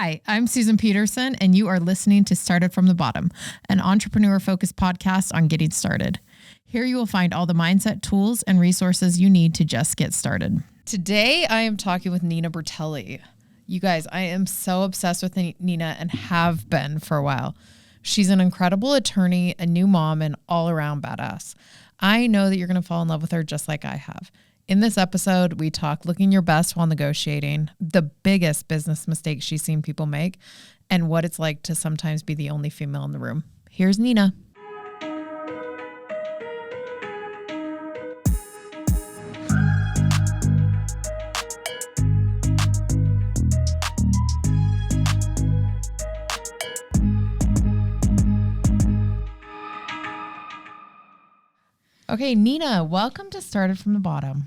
Hi, I'm Susan Peterson, and you are listening to Started from the Bottom, an entrepreneur-focused podcast on getting started. Here you will find all the mindset tools and resources you need to just get started. Today, I am talking with Nina Bertelli. You guys, I am so obsessed with Nina and have been for a while. She's an incredible attorney, a new mom, and all-around badass. I know that you're going to fall in love with her just like I have. In this episode, we talk looking your best while negotiating, the biggest business mistakes she's seen people make, and what it's like to sometimes be the only female in the room. Here's Nina. Okay, Nina, welcome to Started from the Bottom.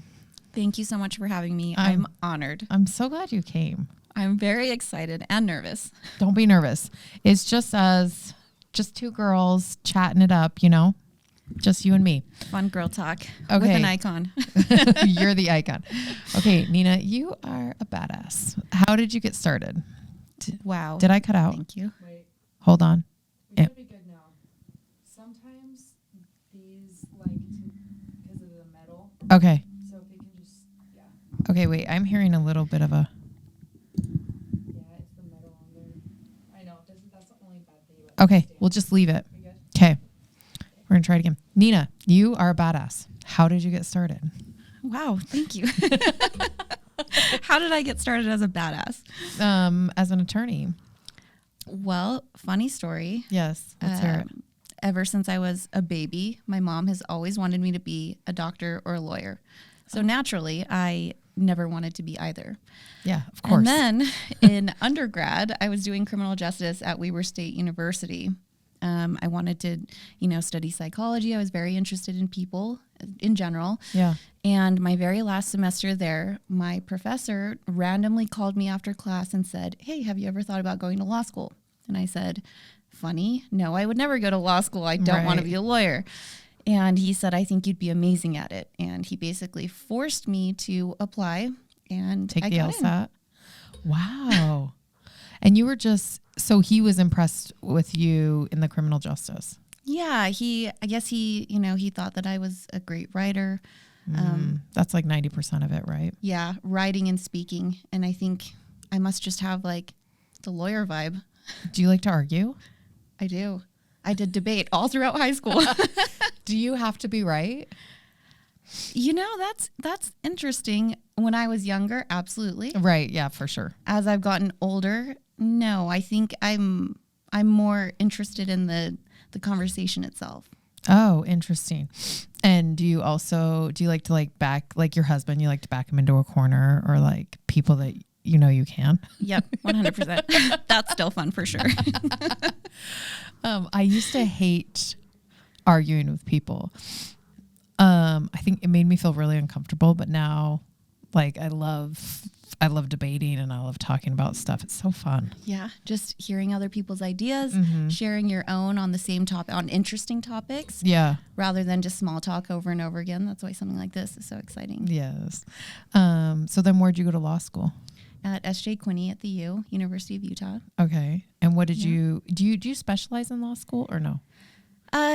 Thank you so much for having me. I'm honored. I'm so glad you came. I'm very excited and nervous. Don't be nervous. It's just us, just two girls chatting it up, you know, just you and me. Fun girl talk Okay. with an icon. You're the icon. Okay, Nina, you are a badass. How did you get started? Wow. Did I cut out? Thank you. Wait, Hold on. we should be good now. Sometimes these, because of the metal, Okay. so if we can just, yeah, Okay, wait. I'm hearing a little bit of a... it's the metal on there. I know, that's the only bad thing about Okay, this we'll just leave it. We good? Okay. We're going to try it again. Nina, you are a badass. How did you get started? Wow. Thank you. How did I get started as a badass? As an attorney. Well, funny story. Yes. Let's hear it. Ever since I was a baby, my mom has always wanted me to be a doctor or a lawyer. So naturally, I never wanted to be either. Yeah, of course. And then in undergrad, I was doing criminal justice at Weber State University. I wanted to, study psychology. I was very interested in people in general. Yeah. And my very last semester there, my professor randomly called me after class and said, "Hey, have you ever thought about going to law school?" And I said, "Funny, no, I would never go to law school. I don't want to Right. be a lawyer." And he said, "I think you'd be amazing at it." And he basically forced me to apply and Take I the got in. LSAT. Wow. And you were so he was impressed with you in the criminal justice. Yeah, I guess he thought that I was a great writer. That's like 90% of it, right? Yeah, writing and speaking. And I think I must just have like the lawyer vibe. Do you like to argue? I do. I did debate all throughout high school. Do you have to be right? That's interesting. When I was younger, absolutely. Right. Yeah, for sure. As I've gotten older, no. I think I'm more interested in the conversation itself. Oh, interesting. And do you like to back your husband, you like to back him into a corner or like people that you can? Yep, 100%. That's still fun for sure. I used to hate arguing with people. I think it made me feel really uncomfortable, but now I love debating and I love talking about stuff. It's so fun. Yeah, just hearing other people's ideas, Mm-hmm. sharing your own on the same topic, on interesting topics, Yeah. rather than just small talk over and over again. That's why something like this is so exciting. Yes. So then where'd you go to law school? At SJ Quinney at the University of Utah. Okay. And what did you do you specialize in law school or no?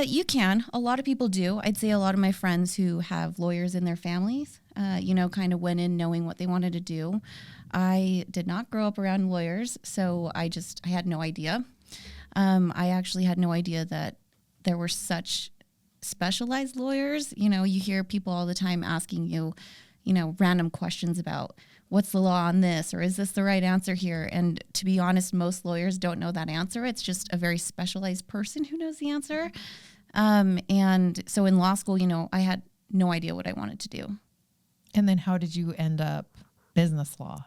You can. A lot of people do. I'd say a lot of my friends who have lawyers in their families, kind of went in knowing what they wanted to do. I did not grow up around lawyers, so I had no idea. I actually had no idea that there were such specialized lawyers. You hear people all the time asking you, random questions about what's the law on this, or is this the right answer here? And to be honest, most lawyers don't know that answer. It's just a very specialized person who knows the answer. And so in law school, I had no idea what I wanted to do. And then how did you end up business law?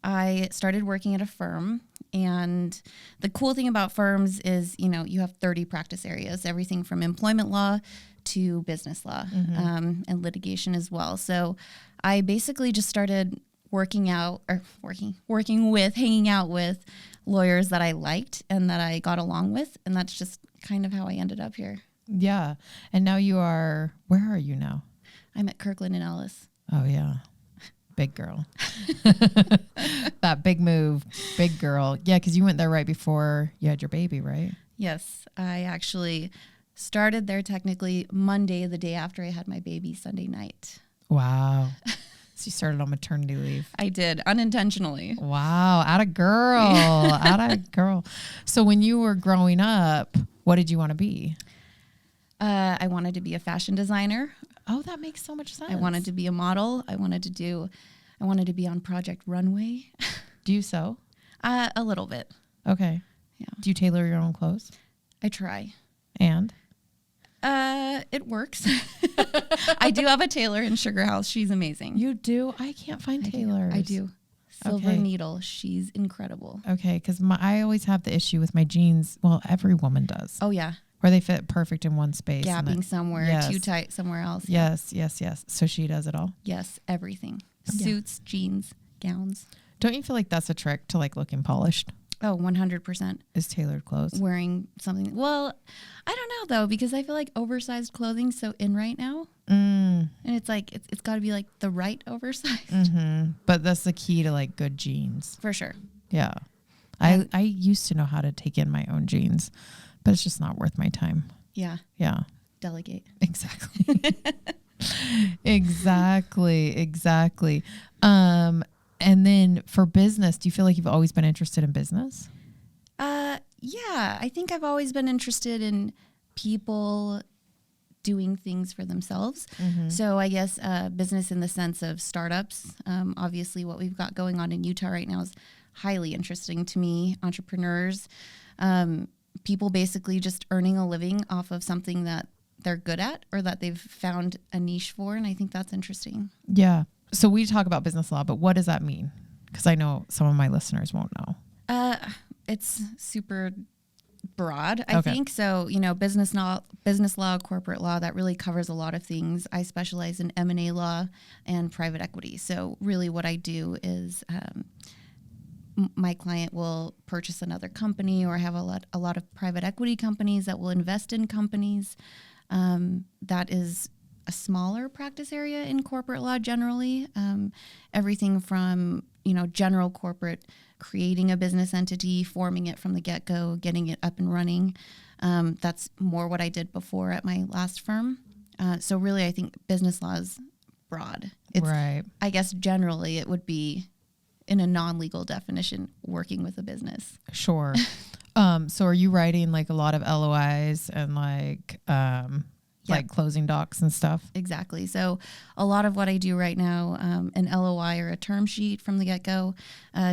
I started working at a firm, and the cool thing about firms is, you have 30 practice areas, everything from employment law to business law, and litigation as well. So I basically just started hanging out with lawyers that I liked and that I got along with. And that's just kind of how I ended up here. Yeah. And now where are you now? I'm at Kirkland and Ellis. Oh yeah. Big girl. That big move. Big girl. Yeah, because you went there right before you had your baby, right? Yes, I actually started there technically Monday, the day after I had my baby, Sunday night. Wow. So you started on maternity leave. I did, unintentionally. Wow. Atta girl. Atta girl. So when you were growing up, what did you want to be? I wanted to be a fashion designer. Oh, that makes so much sense. I wanted to be a model. I wanted to be on Project Runway. Do you sew? A little bit. Okay. Yeah. Do you tailor your own clothes? I try. And? It works. I do have a tailor in Sugar House. She's amazing. You do? I can't find tailors. I do. Silver Okay. Needle. She's incredible. Okay, because I always have the issue with my jeans. Well, every woman does. Oh, yeah. Where they fit perfect in one space. and Gapping then- somewhere, Yes. too tight somewhere else. Yes, yes, yes. So she does it all. Yes, everything. Yeah. Suits, jeans, gowns. Don't you feel like that's a trick to like looking polished? Oh, 100%. Is tailored clothes? Wearing something. Well, I don't know, though, because I feel like oversized clothing's so in right now. Mm, And it's like, it's got to be like the right oversized. mm-hmm. But that's the key to like good jeans. For sure. Yeah. And- I used to know how to take in my own jeans, but it's just not worth my time. Yeah. Yeah. Delegate. Exactly. Exactly. And then for business, do you feel like you've always been interested in business? Yeah, I think I've always been interested in people doing things for themselves. So I guess business in the sense of startups. Obviously, what we've got going on in Utah right now is highly interesting to me. Entrepreneurs, people basically just earning a living off of something that they're good at or that they've found a niche for. And I think that's interesting. Yeah. So we talk about business law, but what does that mean? Because I know some of my listeners won't know. It's super broad, I Okay. think. So, business law, corporate law, that really covers a lot of things. I specialize in M&A law and private equity. So really what I do is my client will purchase another company or have a lot of private equity companies that will invest in companies. That is a smaller practice area in corporate law generally. Everything from, general corporate, creating a business entity, forming it from the get-go, getting it up and running. That's more what I did before at my last firm. So really, I think business law is broad. It's, Right. I guess generally it would be, in a non-legal definition, working with a business. Sure. So are you writing like a lot of LOIs and like closing docs and stuff? Exactly. So a lot of what I do right now, an LOI or a term sheet from the get-go,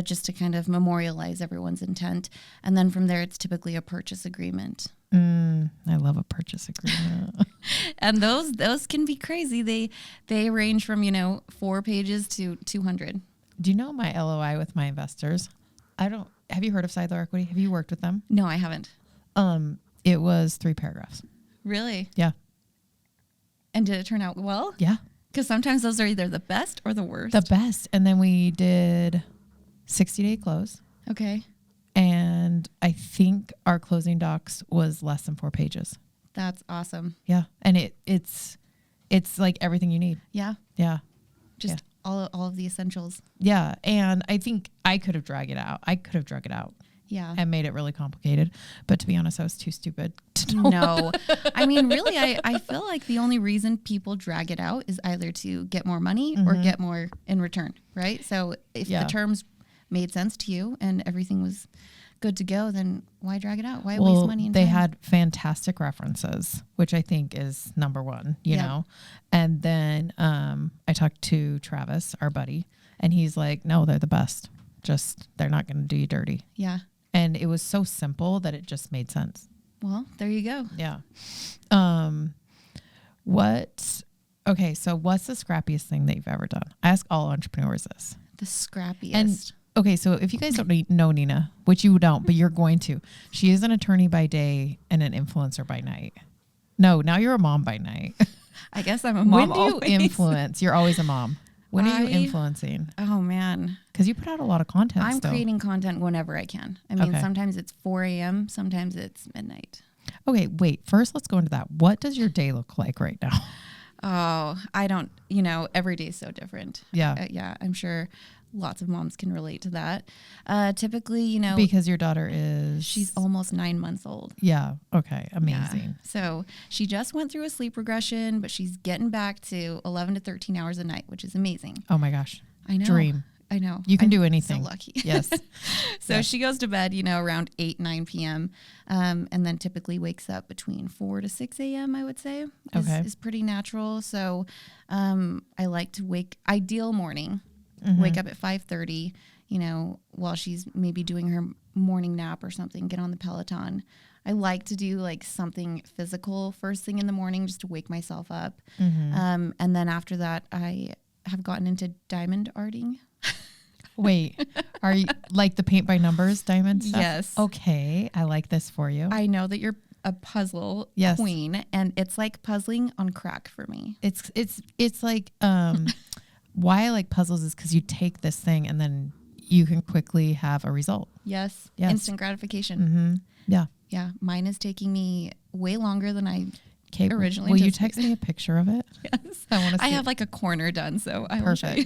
just to kind of memorialize everyone's intent. And then from there, it's typically a purchase agreement. I love a purchase agreement. And those can be crazy. They range from, 4 pages to 200. Do you know my LOI with my investors? Have you heard of Sidelar Equity? Have you worked with them? No, I haven't. It was 3 paragraphs. Really? Yeah. And did it turn out well? Yeah. Because sometimes those are either the best or the worst. The best. And then we did 60-day close. Okay. And I think our closing docs was less than 4 pages. That's awesome. Yeah. And it's like everything you need. Yeah. Yeah. Just all of the essentials. Yeah. And I think I could have dragged it out. Yeah. And made it really complicated. But to be honest, I was too stupid to know. No. I mean, really, I feel like the only reason people drag it out is either to get more money or get more in return, right? So if the terms made sense to you and everything was good to go, then why drag it out? Why waste money and they time? had fantastic references, which I think is number one, you know? And then I talked to Travis, our buddy, and he's like, no, they're the best. Just, they're not going to do you dirty. Yeah. And it was so simple that it just made sense. Well, there you go. Yeah. Okay, so what's the scrappiest thing that you've ever done? I ask all entrepreneurs this. The scrappiest. And okay, so if you guys don't know Nina, which you don't, but you're going to, she is an attorney by day and an influencer by night. No, now you're a mom by night. I guess I'm a mom. When do you always. influence? You're always a mom. When are you influencing? Oh, man. Because you put out a lot of content I'm still. creating content whenever I can. I mean, Okay. sometimes it's 4 a.m., sometimes it's midnight. Okay, wait. First, let's go into that. What does your day look like right now? Oh, I don't, every day is so different. Yeah. Yeah, I'm sure lots of moms can relate to that. Typically, Because your daughter is... she's almost 9 months old. Yeah. Okay. Yeah. Amazing. So she just went through a sleep regression, but she's getting back to 11 to 13 hours a night, which is amazing. Oh my gosh. I know. Dream. I know. You can I'm do anything. So lucky. Yes. So Yes. she goes to bed, around 8, 9 p.m. And then typically wakes up between 4 to 6 a.m., I would say. Is pretty natural. So I like to ideal morning, wake up at 5:30, while she's maybe doing her morning nap or something, get on the Peloton. I like to do like something physical first thing in the morning just to wake myself up. And then after that, I have gotten into diamond arting. Wait, are you like the paint by numbers diamond stuff? Yes. Okay. I like this for you. I know that you're a puzzle queen, and it's like puzzling on crack for me. It's like, why I like puzzles is because you take this thing and then you can quickly have a result. Yes. Yes. Instant gratification. Mm-hmm. Yeah. Yeah. Mine is taking me way longer than I Okay. originally Will you anticipated. text me a picture of it? Yes. I want to see I have it. like a corner done, so I will show you.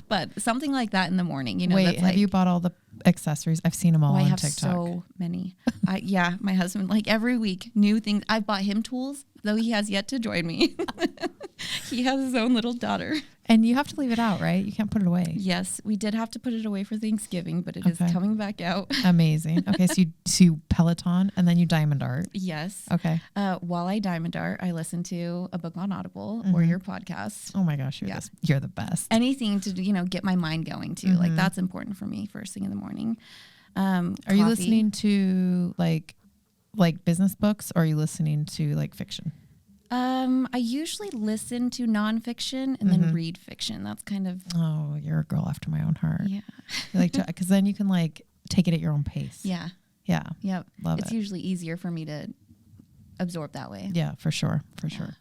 But something like that in the morning, Wait, that's have you bought all the accessories? I've seen them all I on have TikTok. so many. Yeah, my husband, like every week, new things. I've bought him tools, though he has yet to join me. He has his own little daughter. And you have to leave it out, right? You can't put it away. Yes, we did have to put it away for Thanksgiving, but it is Okay. coming back out. Amazing. Okay, so you Peloton and then you diamond art. Yes. Okay. While I diamond art, I listen to a book on Audible or your podcast. Oh my gosh, you're the best. Anything to get my mind going too. Like that's important for me first thing in the morning. Are you listening to like business books, or are you listening to like fiction? I usually listen to nonfiction and then read fiction. That's kind of Oh, you're a girl after my own heart. yeah. You like to, because then you can like take it at your own pace. Yeah. Yeah. Yep. Love It's it. usually easier for me to absorb that way. Yeah, for sure. For sure.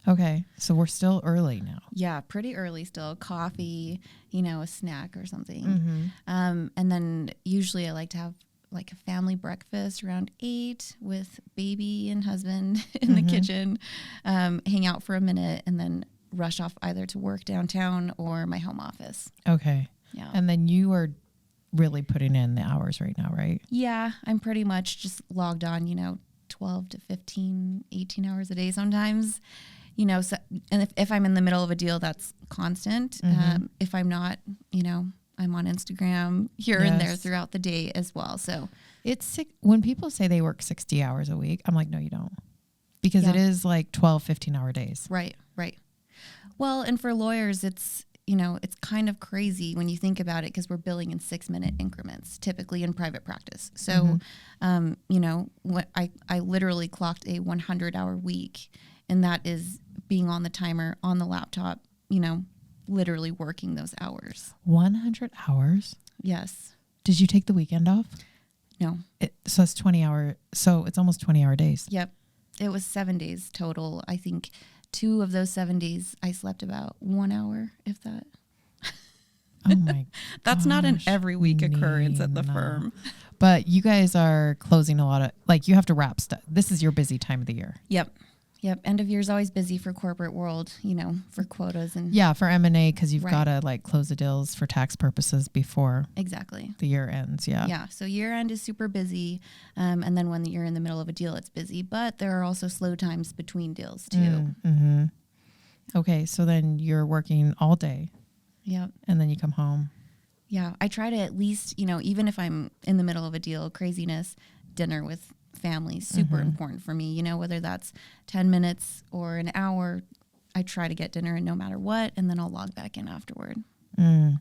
Okay. So we're still early now. Yeah, pretty early still. Coffee, a snack or something. And then usually I like to have like a family breakfast around 8 with baby and husband in the kitchen, hang out for a minute, and then rush off either to work downtown or my home office. Okay. Yeah. And then you are really putting in the hours right now, right? Yeah, I'm pretty much just logged on, 12 to 15, 18 hours a day sometimes. So, and if I'm in the middle of a deal, that's constant. If I'm not, I'm on Instagram here and there Yes. throughout the day as well. So It's when people say they work 60 hours a week, I'm like, no, you don't. Because Yeah. it is like 12, 15-hour days. right. Well, and for lawyers, it's kind of crazy when you think about it because we're billing in 6-minute increments, typically in private practice. So, what I literally clocked a 100-hour week, and that is being on the timer on the laptop, literally working those hours. 100 hours? Yes. Did you take the weekend off? No. So it's 20-hour. So it's almost 20-hour days. Yep. It was 7 days total. I think 2 of those 7 days I slept about 1 hour, if that. Oh my That's not an gosh, every week occurrence at the Nina. firm. But you guys are closing a lot of, like, you have to wrap stuff. This is your busy time of the year. Yep. End of year is always busy for corporate world, for quotas and Yeah, for M&A, because you've Right. got to like close the deals for tax purposes before exactly. the year ends. Yeah. Yeah. So year end is super busy. And then when you're in the middle of a deal, it's busy. But there are also slow times between deals too. Mm-hmm. Okay, so then you're working all day Yep. and then you come home. Yeah. I try to at least, even if I'm in the middle of a deal, craziness, dinner with family, super important for me, whether that's 10 minutes or an hour, I try to get dinner in no matter what, and then I'll log back in afterward. And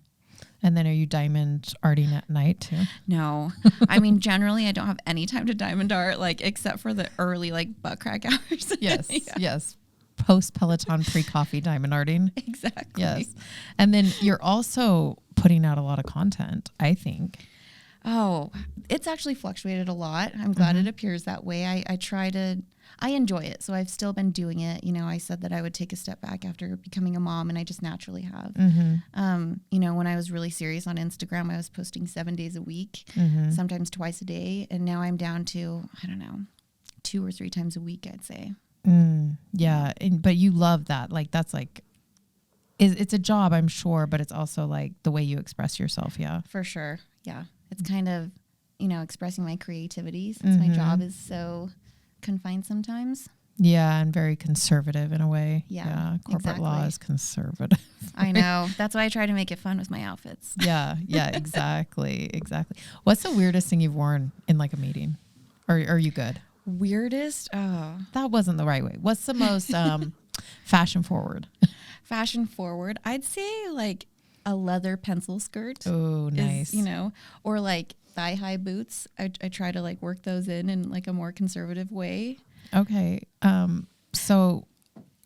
then are you diamond arting at night too? No, I mean, generally I don't have any time to diamond art, like except for the early butt crack hours. Yes, Yeah, yes. Post Peloton pre-coffee diamond arting. exactly. Yes. And then you're also putting out a lot of content, I think. Oh, it's actually fluctuated a lot. I'm glad it appears that way. I enjoy it. So I've still been doing it. I said that I would take a step back after becoming a mom, and I just naturally have. When I was really serious on Instagram, I was posting 7 days a week, sometimes twice a day. And now I'm down to, I don't know, 2 or 3 times a week, I'd say. Yeah. But you love that. Like, that's like, it's a job, I'm sure, but it's also like the way you express yourself. Yeah. For sure. Yeah. It's kind of, expressing my creativity since my job is so confined sometimes. Yeah. And very conservative in a way. Yeah, Corporate law exactly. is conservative. I know. That's why I try to make it fun with my outfits. Yeah. Yeah. Exactly. Exactly. What's the weirdest thing you've worn in like a meeting? Or are you good? Weirdest? Oh. That wasn't the right way. What's the most fashion forward? Fashion forward. I'd say like a leather pencil skirt. Oh, nice. Is, or like thigh high boots. I try to like work those in like a more conservative way. Okay. So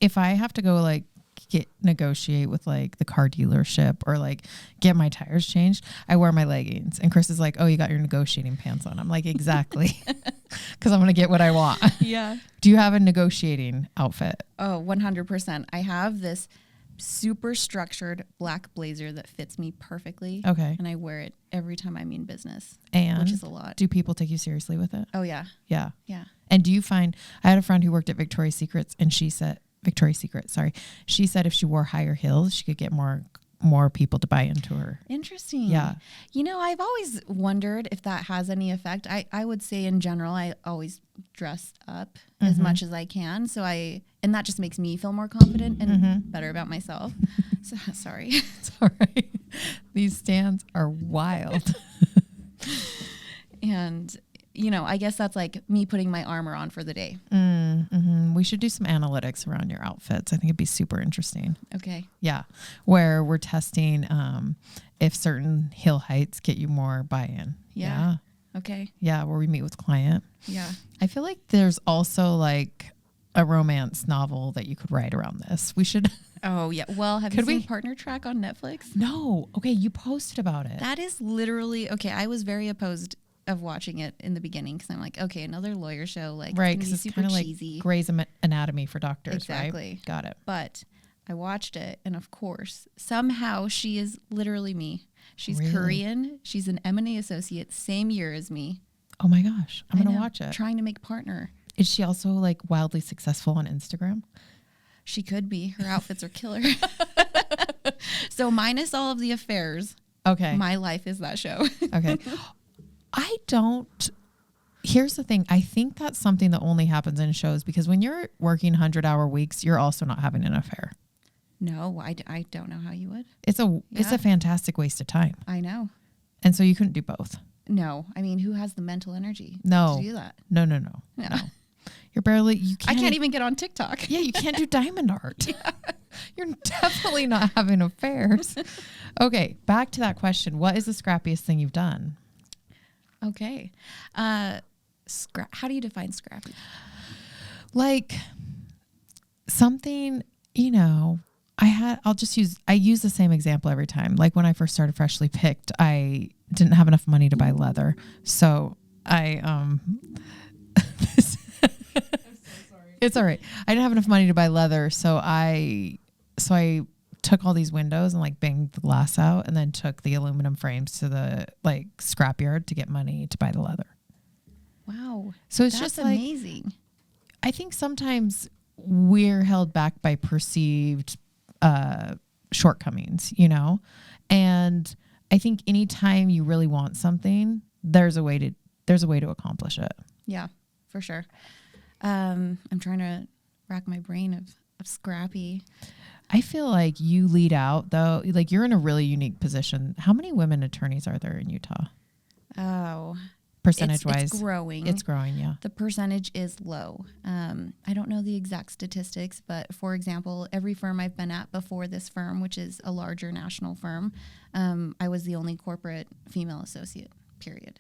if I have to go like negotiate with like the car dealership or like get my tires changed, I wear my leggings. And Chris is like, oh, you got your negotiating pants on. I'm like, exactly. Because I'm going to get what I want. Yeah. Do you have a negotiating outfit? Oh, 100%. I have this super structured black blazer that fits me perfectly. Okay. And I wear it every time I'm in business. And which is a lot. Do people take you seriously with it? Oh, yeah. Yeah. Yeah. And do you find, I had a friend who worked at Victoria's Secret, she said if she wore higher heels, she could get more people to buy into her. Interesting. Yeah. I've always wondered if that has any effect. I would say in general, I always dress up as much as I can. And that just makes me feel more confident and better about myself. So sorry. It's all right. These stands are wild. And, I guess that's like me putting my armor on for the day. We should do some analytics around your outfits. I think it'd be super interesting. Okay. Yeah. Where we're testing if certain heel heights get you more buy-in. Yeah. Okay. Yeah. Where we meet with client. Yeah. I feel like there's also like a romance novel that you could write around this. We should. Oh, yeah. Well, have you seen Partner Track on Netflix? No. Okay. You posted about it. That is literally, okay, I was very opposed of watching it in the beginning because I'm like, okay, another lawyer show, like, right? Because it's super kind of cheesy. like Grey's Anatomy for doctors, Exactly. Right? Got it. But I watched it, and of course, somehow she is literally me. She's Really? Korean. She's an M&A associate, same year as me. Oh my gosh, I'm gonna watch it. Trying to make partner. Is she also like wildly successful on Instagram? She could be. Her outfits are killer. So minus all of the affairs, okay, my life is that show. Okay. Here's the thing. I think that's something that only happens in shows because when you're working 100-hour weeks, you're also not having an affair. No, I don't know how you would. It's a fantastic waste of time. I know. And so you couldn't do both. No. I mean, who has the mental energy to do that? No. You I can't even get on TikTok. Yeah, you can't do diamond art. Yeah. You're definitely not having affairs. Okay, back to that question. What is the scrappiest thing you've done? Okay. How do you define scrappy? Like something, I use the same example every time. Like when I first started Freshly Picked, I didn't have enough money to buy leather. So I'm so sorry. It's all right. I didn't have enough money to buy leather. So I took all these windows and like banged the glass out and then took the aluminum frames to the like scrapyard to get money to buy the leather. Wow. So it's That's just like, amazing. I think sometimes we're held back by perceived shortcomings, and I think anytime you really want something, there's a way to accomplish it. Yeah, for sure. I'm trying to rack my brain of scrappy. I feel like you lead out though. Like you're in a really unique position. How many women attorneys are there in Utah? Oh, percentage wise, it's growing. It's growing. Yeah. The percentage is low. I don't know the exact statistics, but for example, every firm I've been at before this firm, which is a larger national firm, I was the only corporate female associate, period.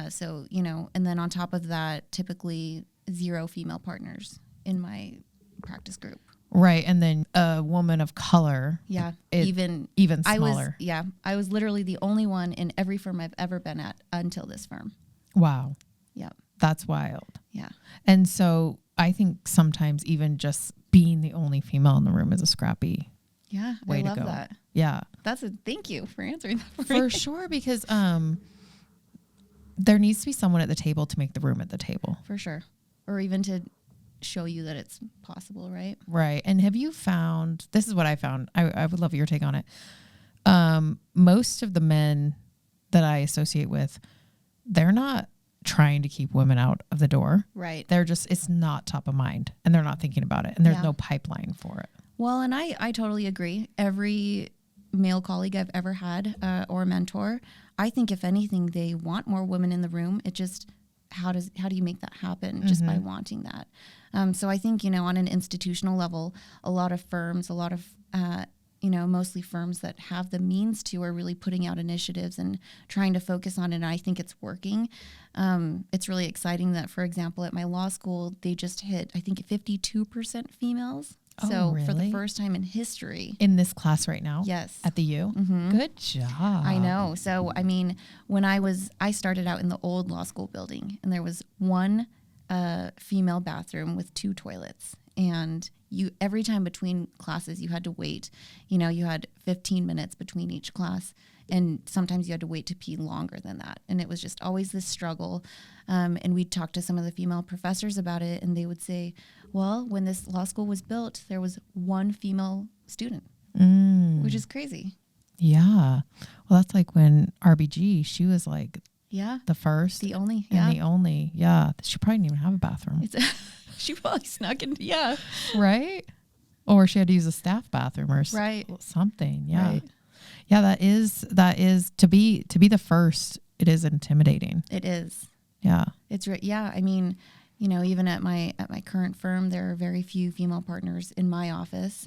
So, and then on top of that, typically 0 female partners in my practice group. Right. And then a woman of color. Yeah. Even smaller. I was literally the only one in every firm I've ever been at until this firm. Wow. Yep. That's wild. Yeah. And so I think sometimes even just being the only female in the room is a scrappy way to go. I love that. Yeah. Thank you for answering that for sure, because there needs to be someone at the table to make the room at the table. For sure. Or even to show you that it's possible, right? Right. And have you found, this is what I found, I would love your take on it. Most of the men that I associate with, they're not trying to keep women out of the door. Right. They're just, it's not top of mind and they're not thinking about it. And there's Yeah. no pipeline for it. Well, and I totally agree. Every male colleague I've ever had or mentor, I think if anything, they want more women in the room. It just, how do you make that happen just by wanting that? So I think, on an institutional level, a lot of firms, mostly firms that have the means to are really putting out initiatives and trying to focus on it. And I think it's working. It's really exciting that, for example, at my law school, they just hit, I think, 52% females. Oh, So really? for the first time in history. In this class right now? Yes. At the U? Mm-hmm. Good job. I know. So, I mean, when I started out in the old law school building, and there was one female bathroom with 2 toilets. And every time between classes, you had to wait. You had 15 minutes between each class. And sometimes you had to wait to pee longer than that. And it was just always this struggle. And we'd talk to some of the female professors about it, and they would say, well, when this law school was built, there was 1 female student, which is crazy. Yeah. Well, that's like when RBG, she was like Yeah. the first. The only. And Yeah. the only. Yeah. She probably didn't even have a bathroom. She probably snuck in. Yeah. Right? Or she had to use a staff bathroom or Right. something. Yeah. Right. Yeah, that is to be the first, it is intimidating. It is. Yeah. Yeah. I mean, even at my current firm, there are very few female partners in my office.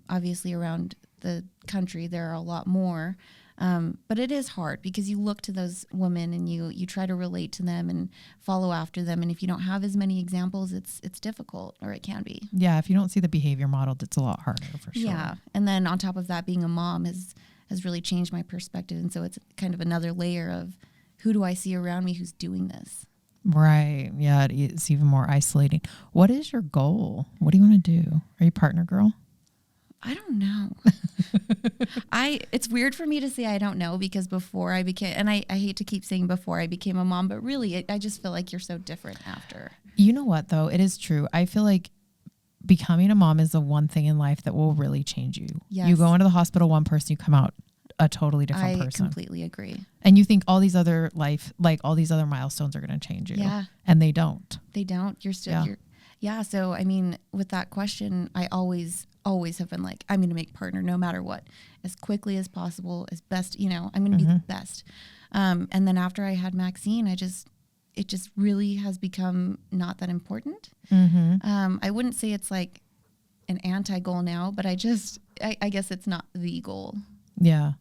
Obviously around the country, there are a lot more. But it is hard because you look to those women and you try to relate to them and follow after them. And if you don't have as many examples, it's difficult, or it can be. Yeah. If you don't see the behavior modeled, it's a lot harder for sure. Yeah. And then on top of that, being a mom has really changed my perspective. And so it's kind of another layer of, who do I see around me who's doing this? Right. Yeah. It's even more isolating. What is your goal? What do you want to do? Are you a partner girl? I don't know. It's weird for me to say I don't know, because before I became, and I hate to keep saying before I became a mom, but really I just feel like you're so different after. You know what though? It is true. I feel like becoming a mom is the one thing in life that will really change you. Yes. You go into the hospital one person, you come out a totally different person. I completely agree. And you think all these other all these other milestones are going to change you. Yeah. And they don't. They don't. You're still, yeah. So, I mean, with that question, I always have been like, I'm going to make partner no matter what, as quickly as possible, as best, I'm going to be the best. And then after I had Maxine, it just really has become not that important. I wouldn't say it's like an anti-goal now, but I guess it's not the goal. Yeah.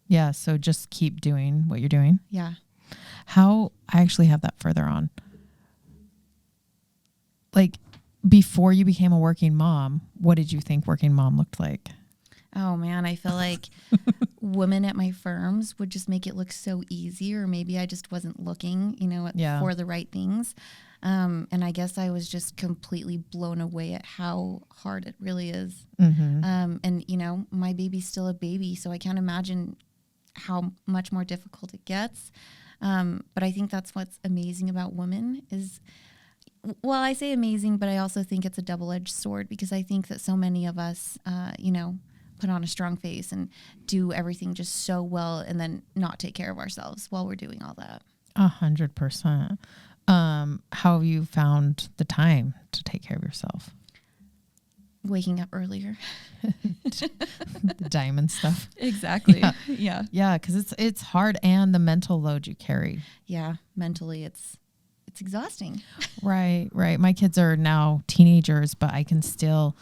Yeah. So just keep doing what you're doing. Yeah. I actually have that further on. Like, before you became a working mom, what did you think working mom looked like? Oh man, I feel like women at my firms would just make it look so easy, or maybe I just wasn't looking, for the right things. And I guess I was just completely blown away at how hard it really is. And my baby's still a baby, so I can't imagine how much more difficult it gets. But I think that's what's amazing about women is, well, I say amazing, but I also think it's a double-edged sword, because I think that so many of us, put on a strong face and do everything just so well, and then not take care of ourselves while we're doing all that. 100%. How have you found the time to take care of yourself? Waking up earlier. The diamond stuff. Exactly. Yeah. Yeah. Yeah. Cause it's hard, and the mental load you carry. Yeah. Mentally it's exhausting. Right. Right. My kids are now teenagers, but I can still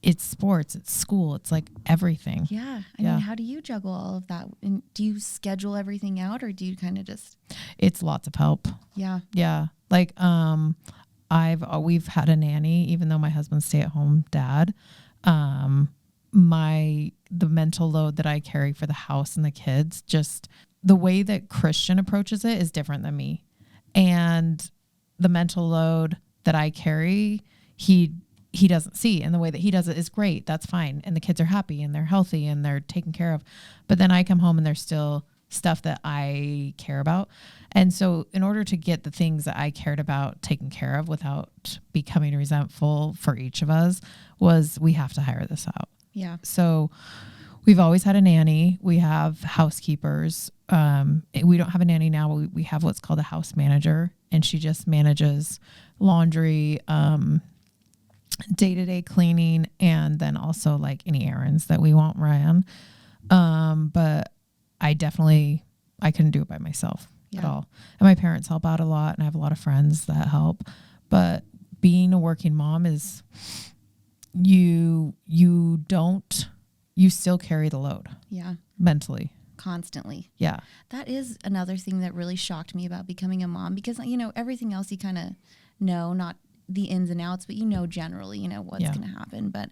it's sports, it's school, it's like everything. Yeah. I mean, how do you juggle all of that? And do you schedule everything out, or do you kind of just? It's lots of help. Yeah. Yeah. Like, we've had a nanny, even though my husband's stay-at-home dad. The mental load that I carry for the house and the kids, just the way that Christian approaches it is different than me. And the mental load that I carry, he doesn't see, and the way that he does it is great. That's fine. And the kids are happy and they're healthy and they're taken care of. But then I come home and they're still stuff that I care about. And so in order to get the things that I cared about taken care of without becoming resentful for each of us was we have to hire this out. Yeah. So we've always had a nanny. We have housekeepers. We don't have a nanny now. But we have what's called a house manager, and she just manages laundry, day-to-day cleaning, and then also like any errands that we want ran. But I couldn't do it by myself at all. And my parents help out a lot, and I have a lot of friends that help. But being a working mom is you still carry the load. Yeah. Mentally. Constantly. Yeah. That is another thing that really shocked me about becoming a mom, because, you know, everything else you kind of know, not the ins and outs, but you know, generally, you know, what's going to happen. But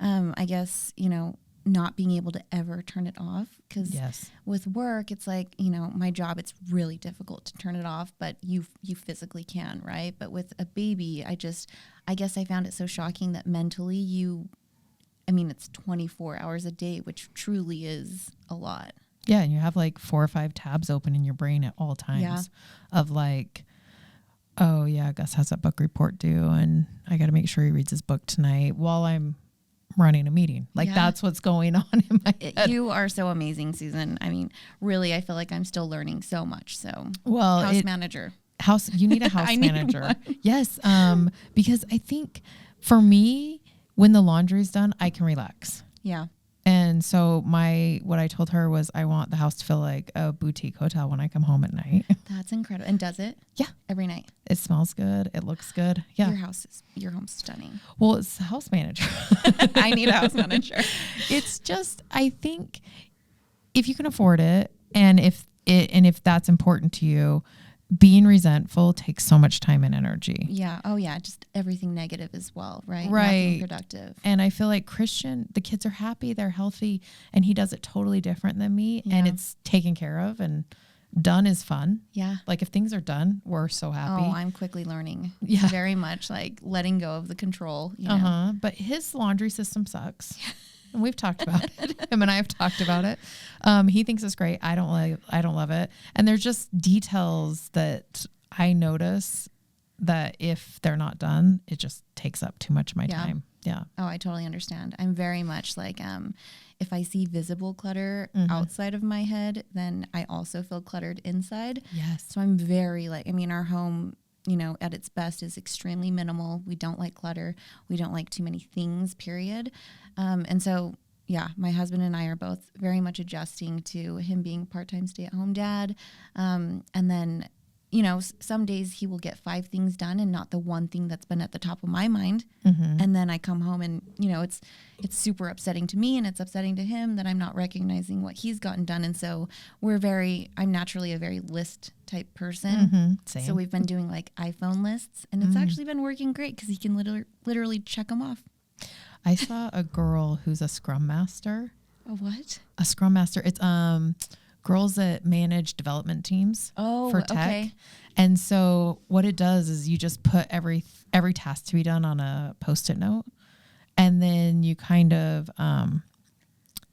I guess, you know, not being able to ever turn it off, because with work, it's like, you know, my job, it's really difficult to turn it off, but you physically can, right? But with a baby, I guess I found it so shocking that mentally it's 24 hours a day, which truly is a lot. Yeah. And you have like 4 or 5 tabs open in your brain at all times of like, oh yeah, Gus has that book report due, and I got to make sure he reads his book tonight while I'm running a meeting. Like that's what's going on in my head. You are so amazing, Susan. I mean, really, I feel like I'm still learning so much. So house manager. You need a house manager. One. Yes. Because I think for me, when the laundry's done, I can relax. Yeah. And so what I told her was I want the house to feel like a boutique hotel when I come home at night. That's incredible. And does it? Yeah. Every night. It smells good. It looks good. Yeah. Your home's stunning. Well, it's the house manager. I need a house manager. It's just, I think if you can afford it, and if that's important to you, being resentful takes so much time and energy. Yeah. Oh yeah. Just everything negative as well. Right. Right. Nothing productive. And I feel like Christian, the kids are happy, they're healthy, and he does it totally different than me. Yeah. And it's taken care of, and done is fun. Yeah. Like if things are done, we're so happy. Oh, I'm quickly learning. Yeah. Very much like letting go of the control. You know? But his laundry system sucks. And we've talked about it. Him and I have talked about it. He thinks it's great. I don't love it. And there's just details that I notice that if they're not done, it just takes up too much of my time. Yeah. Oh, I totally understand. I'm very much like, if I see visible clutter outside of my head, then I also feel cluttered inside. Yes. So I'm very our home, you know, at its best is extremely minimal. We don't like clutter. We don't like too many things, period. And so, yeah, my husband and I are both very much adjusting to him being part-time stay-at-home dad. And then, you know, some days he will get 5 things done and not the one thing that's been at the top of my mind. And then I come home and, you know, it's super upsetting to me, and it's upsetting to him that I'm not recognizing what he's gotten done. And so I'm naturally a very list type person. Same. So we've been doing like iPhone lists, and it's actually been working great because he can literally check them off. I saw a girl who's a Scrum Master. A what? A Scrum Master. It's girls that manage development teams for tech. Okay. And so what it does is you just put every task to be done on a Post-it note, and then you kind of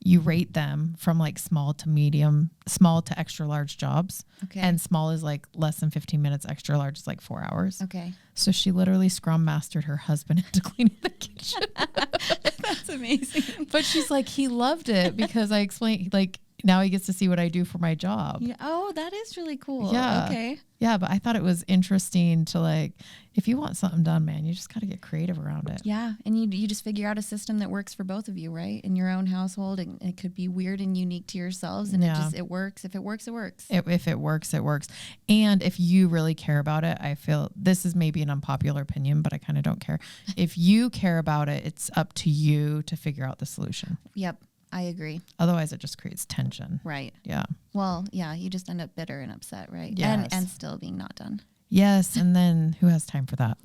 you rate them from like small to extra large jobs. Okay. And small is like less than 15 minutes, extra large is like 4 hours. Okay. So she literally Scrum Mastered her husband into cleaning the kitchen. That's amazing. But she's like, he loved it because I explained, like, now he gets to see what I do for my job. Yeah. Oh, that is really cool. Yeah. Okay. Yeah, but I thought it was interesting to like, if you want something done, man, you just got to get creative around it. Yeah. And you just figure out a system that works for both of you, right? In your own household. And it could be weird and unique to yourselves. And it works. If it works, it works. If it works, it works. And if you really care about it, I feel this is maybe an unpopular opinion, but I kind of don't care. If you care about it, it's up to you to figure out the solution. Yep. I agree. Otherwise, it just creates tension. Right. Yeah. Well, yeah, you just end up bitter and upset, right? Yes. And still being not done. Yes. And then who has time for that?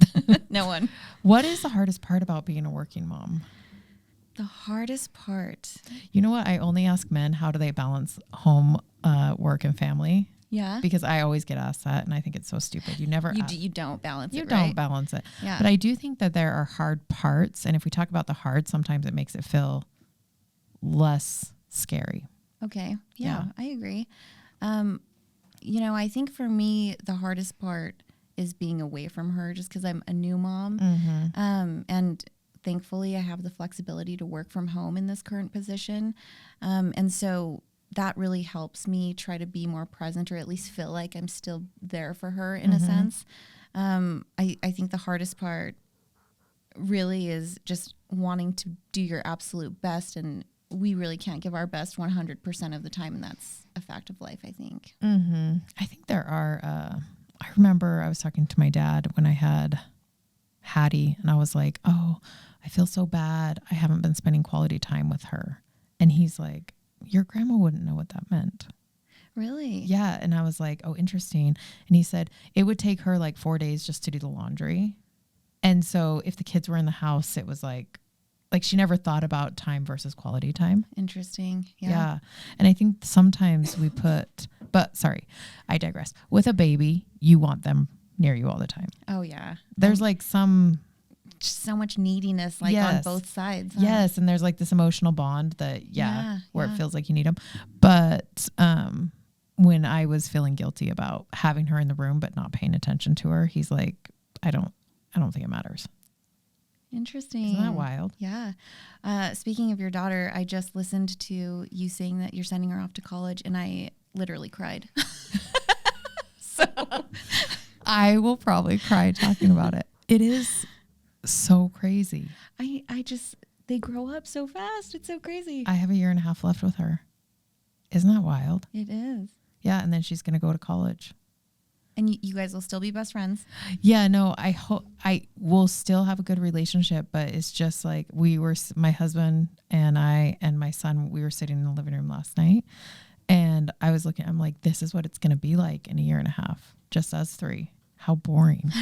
No one. What is the hardest part about being a working mom? The hardest part. You know what? I only ask men, how do they balance home, work, and family? Yeah. Because I always get asked that, and I think it's so stupid. You never you don't balance it, You right? don't balance it. Yeah. But I do think that there are hard parts, and if we talk about the hard, sometimes it makes it feel less scary. Okay. Yeah. I agree. I think for me, the hardest part is being away from her just because I'm a new mom. And thankfully, I have the flexibility to work from home in this current position. And so that really helps me try to be more present, or at least feel like I'm still there for her in a sense. I think the hardest part really is just wanting to do your absolute best, and we really can't give our best 100% of the time, and that's a fact of life, I think. I think there are, I remember I was talking to my dad when I had Hattie, and I was like, oh, I feel so bad. I haven't been spending quality time with her. And he's like, your grandma wouldn't know what that meant. Really? Yeah. And I was like, oh, interesting. And he said it would take her like 4 days just to do the laundry. And so if the kids were in the house, it was like she never thought about time versus quality time. Interesting. Yeah. And I think sometimes I digress. With a baby, you want them near you all the time. Oh, yeah. There's like some... so much neediness, like on both sides. Huh? Yes. And there's like this emotional bond that, where it feels like you need them. But when I was feeling guilty about having her in the room but not paying attention to her, he's like, I don't think it matters. Interesting. Isn't that wild? Yeah. Speaking of your daughter, I just listened to you saying that you're sending her off to college, and I literally cried. So I will probably cry talking about it. It is so crazy. They grow up so fast. It's so crazy. I have 1.5 years left with her. Isn't that wild? It is. Yeah. And then she's going to go to college. And you guys will still be best friends? Yeah, no, I hope I will still have a good relationship, but it's just like my husband and I and my son, we were sitting in the living room last night, and I'm like, this is what it's going to be like in 1.5 years, just us three. How boring.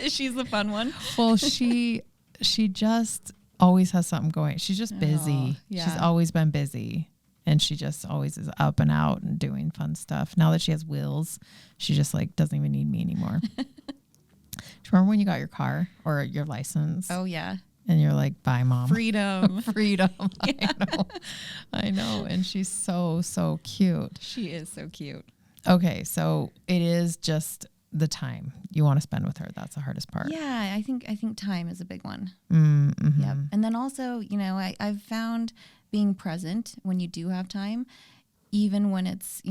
She's the fun one. Well, she just always has something going. She's just busy. Yeah. She's always been busy. And she just always is up and out and doing fun stuff. Now that she has wheels, she just like doesn't even need me anymore. Do you remember when you got your car or your license? Oh, yeah. And you're like, bye, Mom. Freedom. Freedom. Yeah. I know. And she's so, so cute. She is so cute. Okay. So it is just the time you want to spend with her. That's the hardest part. Yeah. I think time is a big one. Mm-hmm. Yep. And then also, I've found being present when you do have time, even when it's,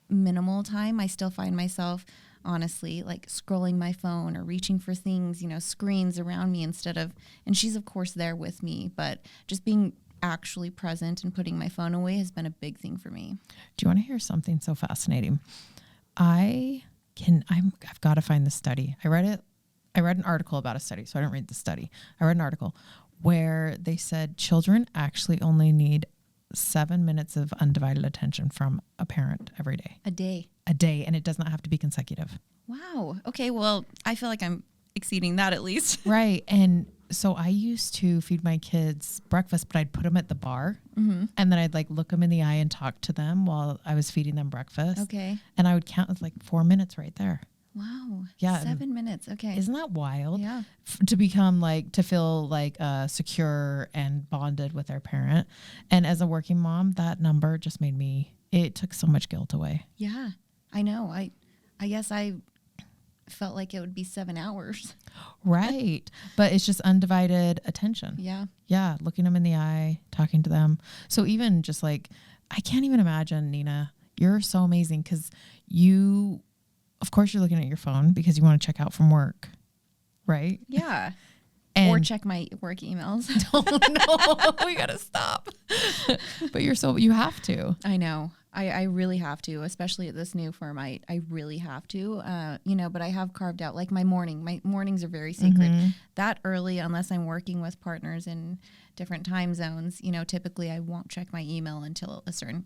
minimal time, I still find myself honestly like scrolling my phone or reaching for things, screens around me and she's of course there with me, but just being actually present and putting my phone away has been a big thing for me. Do you want to hear something so fascinating? I've got to find the study. I read an article about a study, so I don't read the study. I read an article where they said children actually only need 7 minutes of undivided attention from a parent every day. A day. And it does not have to be consecutive. Wow. Okay. Well, I feel like I'm exceeding that at least. Right. And so I used to feed my kids breakfast, but I'd put them at the bar and then I'd like look them in the eye and talk to them while I was feeding them breakfast. Okay. And I would count with like 4 minutes right there. Wow. Yeah. 7 minutes. Okay. Isn't that wild? Yeah. To feel like secure and bonded with their parent. And as a working mom, that number just it took so much guilt away. Yeah, I know. I guess I felt like it would be 7 hours. Right. But it's just undivided attention. Yeah. Yeah. Looking them in the eye, talking to them. So even just like, I can't even imagine, Nina, you're so amazing because of course you're looking at your phone because you want to check out from work, right? Yeah. Or check my work emails. Oh no, we gotta stop. But you have to. I know. I really have to, especially at this new firm. I really have to, but I have carved out like my mornings are very sacred. That early, unless I'm working with partners in different time zones, typically I won't check my email until a certain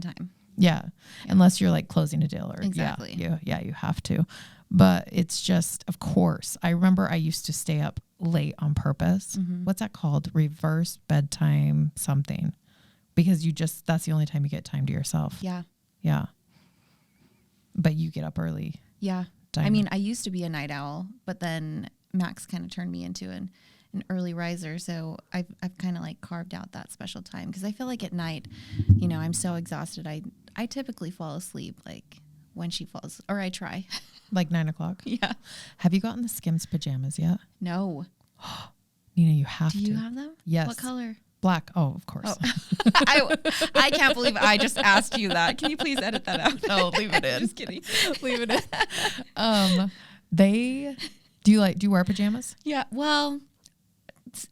time. Yeah. Unless you're like closing a deal or exactly. Yeah, you have to. But it's just, of course, I remember I used to stay up late on purpose. What's that called? Reverse bedtime something. Because that's the only time you get time to yourself. Yeah. Yeah. But you get up early. Yeah. I mean, I used to be a night owl, but then Max kind of turned me into an early riser. So I've kind of like carved out that special time because I feel like at night, I'm so exhausted. I I typically fall asleep like when she falls, or I try. Like 9 o'clock. Yeah. Have you gotten the Skims pajamas yet? No. Nina, you have Do to. you have them? Yes. What color? Black. Oh, of course. Oh. I can't believe I just asked you that. Can you please edit that out? No, leave it in. Just kidding. Leave it in. Do you wear pajamas? Yeah. Well,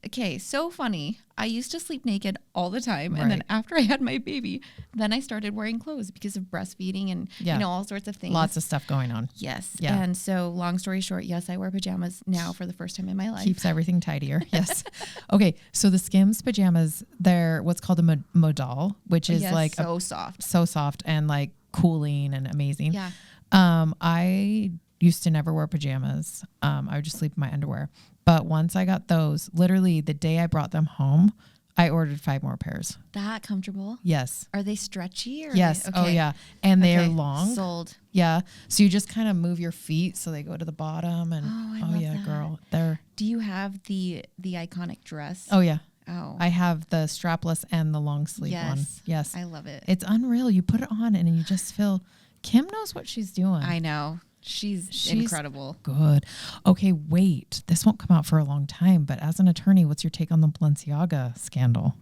okay. So funny. I used to sleep naked all the time. And then Right. after I had my baby, then I started wearing clothes because of breastfeeding and, Yeah. all sorts of things. Lots of stuff going on. Yes. Yeah. And so long story short, yes, I wear pajamas now for the first time in my life. Keeps everything tidier. Yes. Okay. So the Skims pajamas, they're what's called a modal, which is Yes, like so soft. so soft and like cooling and amazing. Yeah. I used to never wear pajamas. I would just sleep in my underwear. But once I got those, literally the day I brought them home, I ordered 5 more pairs. That comfortable? Yes. Are they stretchy? Or Yes. Are they, Oh okay. yeah. And they're Okay. long. Sold. Yeah. So you just kind of move your feet so they go to the bottom and Oh, I love yeah, that. girl. They're Do you have the iconic dress? oh yeah. Oh. I have the strapless and the long sleeve one. Yes. Yes. I love it. It's unreal. You put it on and you just feel Kim knows what she's doing. I know. She's incredible. Good. Okay, wait. This won't come out for a long time, but as an attorney, what's your take on the Balenciaga scandal?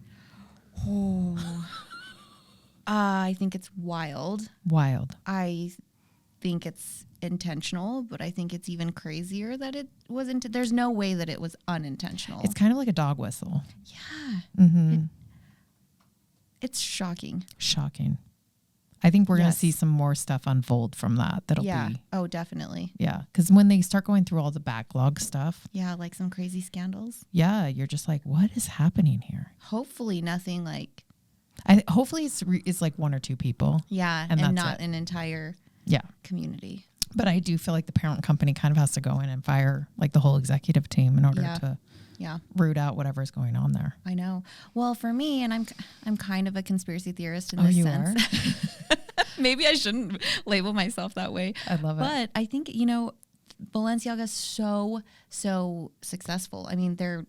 Oh. I think it's wild. Wild. I think it's intentional, but I think it's even crazier that it wasn't. There's no way that it was unintentional. It's kind of like a dog whistle. yeah. Mm-hmm. It's shocking. Shocking. I think we're going to Yes. see some more stuff unfold from that. That'll Yeah. be, Oh, definitely. yeah. Because when they start going through all the backlog stuff, Yeah, like some crazy scandals. yeah, you're just like, what is happening here? Hopefully nothing like, Hopefully it's like 1 or 2 people. yeah, And and that's not it. an entire Yeah. community. But I do feel like the parent company kind of has to go in and fire like the whole executive team in order Yeah. to Yeah, root out whatever's going on there. I know. Well, for me, and I'm kind of a conspiracy theorist in Oh, this you sense. Maybe I shouldn't label myself that way. I love it. But I think, Balenciaga's so successful. I mean, they're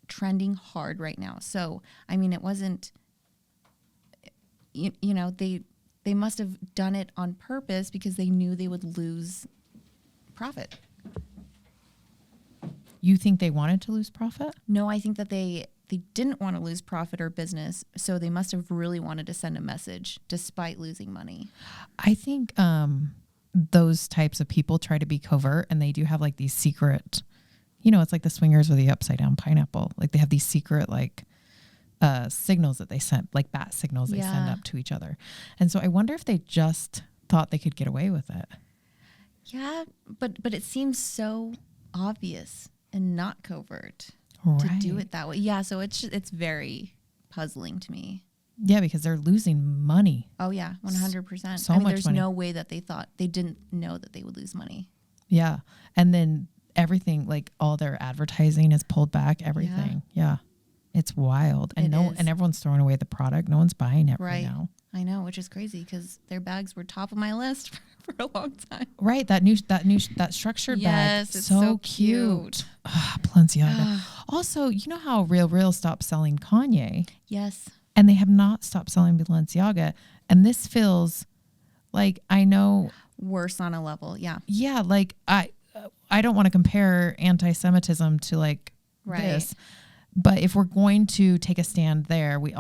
trending hard right now. So, I mean, it wasn't, they must have done it on purpose because they knew they would lose profit. You think they wanted to lose profit? No, I think that they didn't want to lose profit or business. So they must have really wanted to send a message despite losing money. I think those types of people try to be covert and they do have like these secret, it's like the swingers with the upside down pineapple. Like they have these secret like signals that they send, like bat signals they send Yeah. up to each other. And so I wonder if they just thought they could get away with it. Yeah, but it seems so obvious and not covert Right. to do it that way. Yeah, so it's very puzzling to me. Yeah, because they're losing money. Oh yeah, 100%. So I mean, much there's money. no way that they didn't know that they would lose money. Yeah. And then everything, like all their advertising is pulled back, everything. Yeah. It's wild. And It is. and everyone's throwing away the product. No one's buying it right Right. now. I know, which is crazy because their bags were top of my list for a long time. Right. That structured bag. Yes, it's So so cute. cute. Balenciaga. Also, you know how Real stopped selling Kanye Yes. and they have not stopped selling Balenciaga. And this feels like, I know, Worse on a level. Yeah. yeah, like I don't want to compare anti-Semitism to like Right. this. But if we're going to take a stand there, we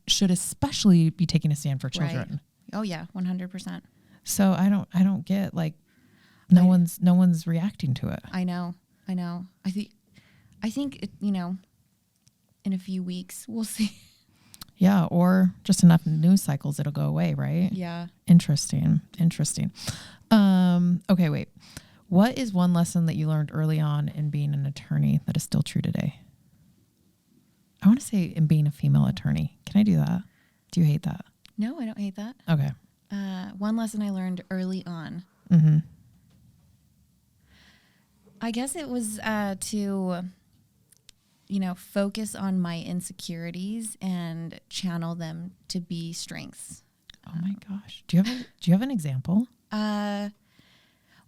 should especially be taking a stand for children. Right. Oh yeah, 100%. So I don't get like no one's reacting to it. I know. I think it, in a few weeks we'll see. Yeah, or just enough news cycles it'll go away, right? Yeah. Interesting. Okay, wait. What is one lesson that you learned early on in being an attorney that is still true today? I want to say in being a female attorney. Can I do that? Do you hate that? No, I don't hate that. Okay. One lesson I learned early on. Mm-hmm. I guess it was to, focus on my insecurities and channel them to be strengths. Oh my gosh. Do you have an example?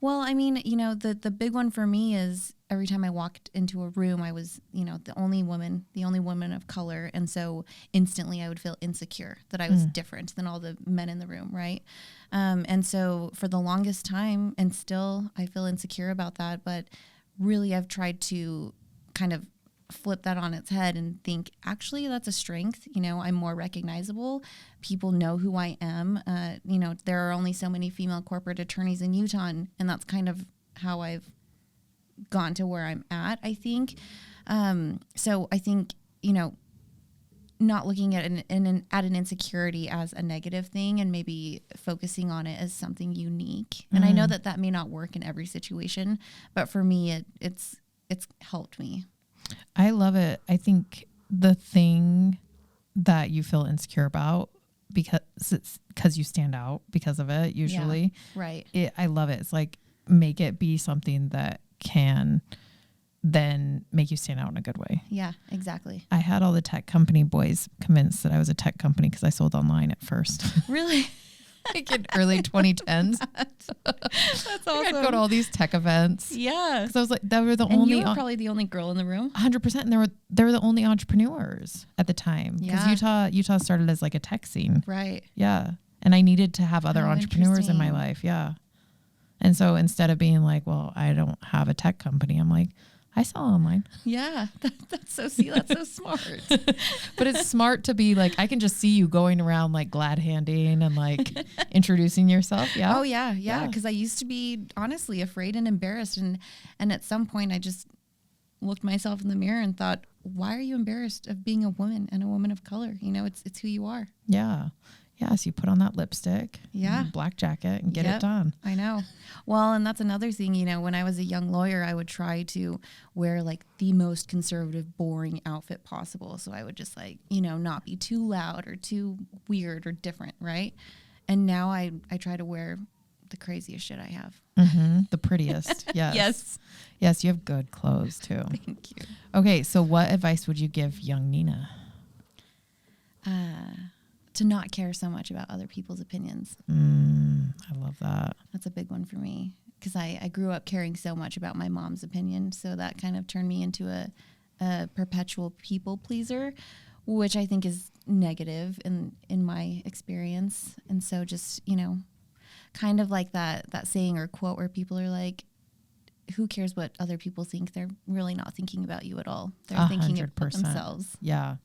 Well, I mean, the big one for me is every time I walked into a room, I was, the only woman of color. And so instantly I would feel insecure that I was different than all the men in the room. Right. And so for the longest time, and still I feel insecure about that, but really I've tried to kind of flip that on its head and think, actually, that's a strength. I'm more recognizable. People know who I am. There are only so many female corporate attorneys in Utah, and that's kind of how I've gone to where I'm at, I think. So I think, not looking at an insecurity as a negative thing and maybe focusing on it as something unique. And I know that may not work in every situation, but for me, it's helped me. I love it. I think the thing that you feel insecure about because you stand out because of it usually. Yeah, right. I love it. It's like make it be something that can then make you stand out in a good way. Yeah, exactly. I had all the tech company boys convinced that I was a tech company because I sold online at first. Really? Like in early 2010s. That's awesome. I'd go to all these tech events. Yeah. Because I was like, they were the and only. you were probably the only girl in the room. 100%. And they were the only entrepreneurs at the time. Because Utah started as like a tech scene. Right. Yeah. And I needed to have other entrepreneurs in my life. Yeah. And so instead of being like, well, I don't have a tech company, I'm like, I sell online. Yeah, that's so smart. But it's smart to be like, I can just see you going around like glad handing and like introducing yourself. Yeah. Oh yeah. Because I used to be honestly afraid and embarrassed, and at some point I just looked myself in the mirror and thought, why are you embarrassed of being a woman and a woman of color? It's who you are. Yeah. Yeah, so you put on that lipstick, black jacket, and get it done. I know. Well, and that's another thing, when I was a young lawyer, I would try to wear like the most conservative, boring outfit possible. So I would just like, not be too loud or too weird or different, right? And now I try to wear the craziest shit I have. Mm-hmm. The prettiest. Yes. Yes, you have good clothes too. Thank you. Okay, so what advice would you give young Nina? To not care so much about other people's opinions. I love that. That's a big one for me because I grew up caring so much about my mom's opinion. So that kind of turned me into a perpetual people pleaser, which I think is negative in my experience. And so just, kind of like that saying or quote where people are like, who cares what other people think? They're really not thinking about you at all. They're 100%. Thinking about themselves. Yeah.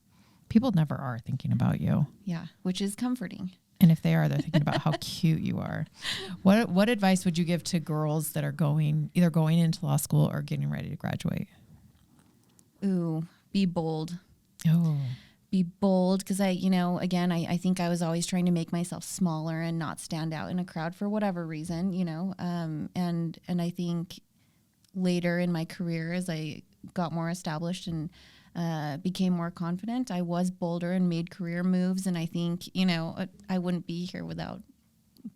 People never are thinking about you. Yeah, which is comforting. And if they are, they're thinking about how cute you are. What advice would you give to girls that are either going into law school or getting ready to graduate? Ooh, be bold. Oh. Be bold because I think I was always trying to make myself smaller and not stand out in a crowd for whatever reason, and I think later in my career as I got more established and became more confident, I was bolder and made career moves. And I think, I wouldn't be here without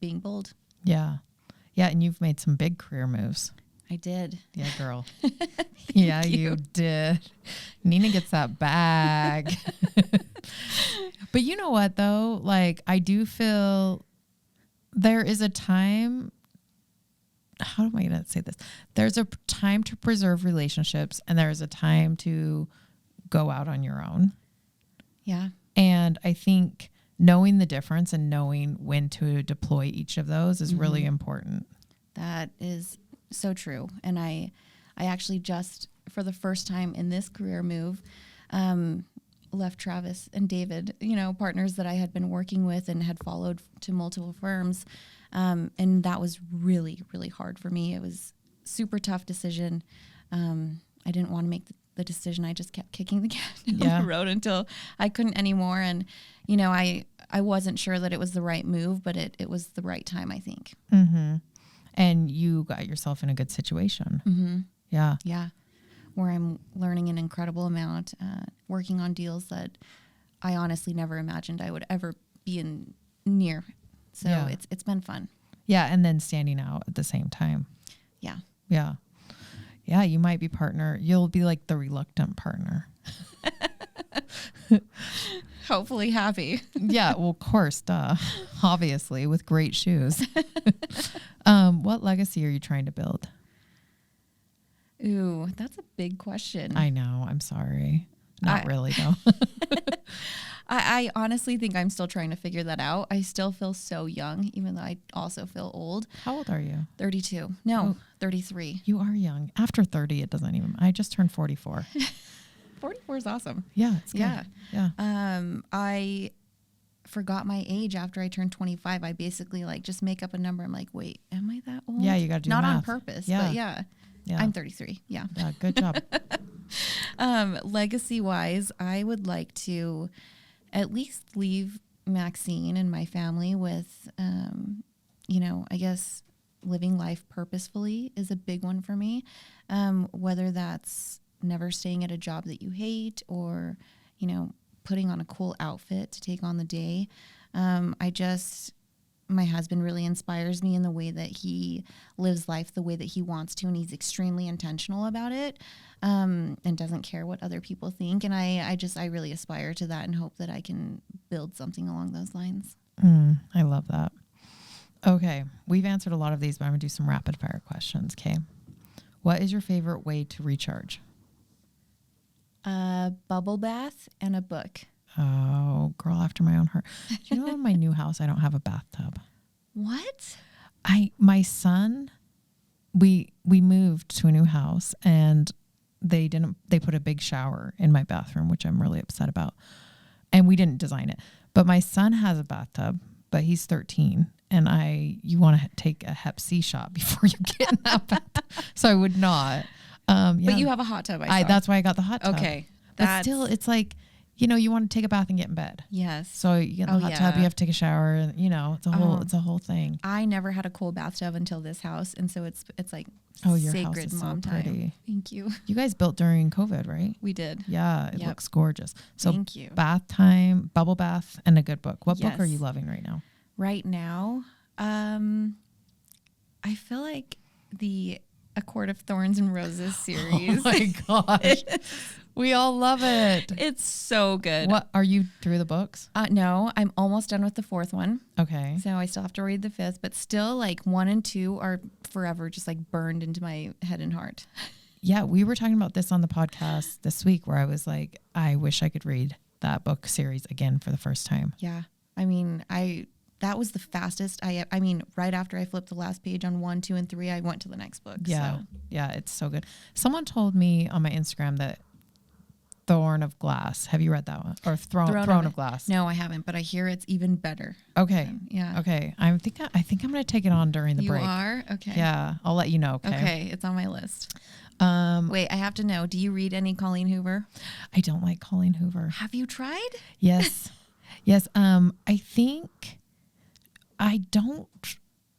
being bold. Yeah. Yeah. And you've made some big career moves. I did. Yeah, girl. Yeah, you did. Nina gets that bag. But you know what, though? Like, I do feel there is a time. How am I going to say this? There's a time to preserve relationships, and there's a time to go out on your own. Yeah. And I think knowing the difference and knowing when to deploy each of those is really important. That is so true. And I actually just, for the first time in this career move, left Travis and David, partners that I had been working with and had followed to multiple firms. And that was really, really hard for me. It was a super tough decision. I didn't want to make the decision. I just kept kicking the can down the road until I couldn't anymore. And, I wasn't sure that it was the right move, but it was the right time, I think. Mm-hmm. And you got yourself in a good situation. Mm-hmm. Yeah. Yeah. Where I'm learning an incredible amount, working on deals that I honestly never imagined I would ever be near. So it's been fun. Yeah. And then standing out at the same time. Yeah. Yeah. Yeah. You might be you'll be like the reluctant partner. Hopefully happy. Yeah, well, of course, duh. Obviously, with great shoes. What legacy are you trying to build? Ooh, that's a big question. I know. I'm sorry. Not really, though. I honestly think I'm still trying to figure that out. I still feel so young, even though I also feel old. How old are you? 32. No, 33. You are young. After 30, it doesn't even. I just turned 44. 44 is awesome. Yeah, it's good. Yeah. Yeah. I forgot my age after I turned 25. I basically like just make up a number. I'm like, wait, am I that old? Yeah, you got to do Not math. on purpose, Yeah. but yeah. Yeah. I'm 33. Yeah. Yeah, good job. Legacy wise, I would like to at least leave Maxine and my family with, I guess living life purposefully is a big one for me. Whether that's never staying at a job that you hate or, putting on a cool outfit to take on the day. My husband really inspires me in the way that he lives life the way that he wants to, and he's extremely intentional about it, and doesn't care what other people think. And I really aspire to that and hope that I can build something along those lines. I love that. Okay, we've answered a lot of these, but I'm going to do some rapid fire questions, okay? What is your favorite way to recharge? A bubble bath and a book. Oh, girl after my own heart. Do you know in my new house, I don't have a bathtub. What? My son, we moved to a new house and they put a big shower in my bathroom, which I'm really upset about. And we didn't design it, but my son has a bathtub, but he's 13 and you want to take a Hep C shot before you get in that bathtub. So I would not. Yeah. But you have a hot tub. That's why I got the hot tub. Okay. But still, it's like, you want to take a bath and get in bed. Yes. So you get in the hot tub, you have to take a shower, and it's a whole thing. I never had a cool bathtub until this house, and so it's like your sacred house is mom so pretty. time. Thank you. You guys built during COVID, right? We did. Yeah, it looks gorgeous. So Thank you. Bath time, bubble bath, and a good book. What book are Yes. you loving right now? Right now, I feel like the A Court of Thorns and Roses series. Oh my gosh. We all love it. It's so good. What are you through the books? No, I'm almost done with the fourth one. Okay. So I still have to read the fifth, but still like 1 and 2 are forever just like burned into my head and heart. Yeah, we were talking about this on the podcast this week where I was like, I wish I could read that book series again for the first time. Yeah. I mean, that was the fastest. Right after I flipped the last page on 1, 2, and 3, I went to the next book. Yeah. So. Yeah, it's so good. Someone told me on my Instagram that Thorn of Glass. Have you read that one? Or Throne of Glass? No, I haven't, but I hear it's even better. Okay. Yeah. Okay. I think I'm going to take it on during the break. You are? Okay. Yeah. I'll let you know. Okay. Okay. It's on my list. Wait, I have to know. Do you read any Colleen Hoover? I don't like Colleen Hoover. Have you tried? Yes. Yes. I think I don't.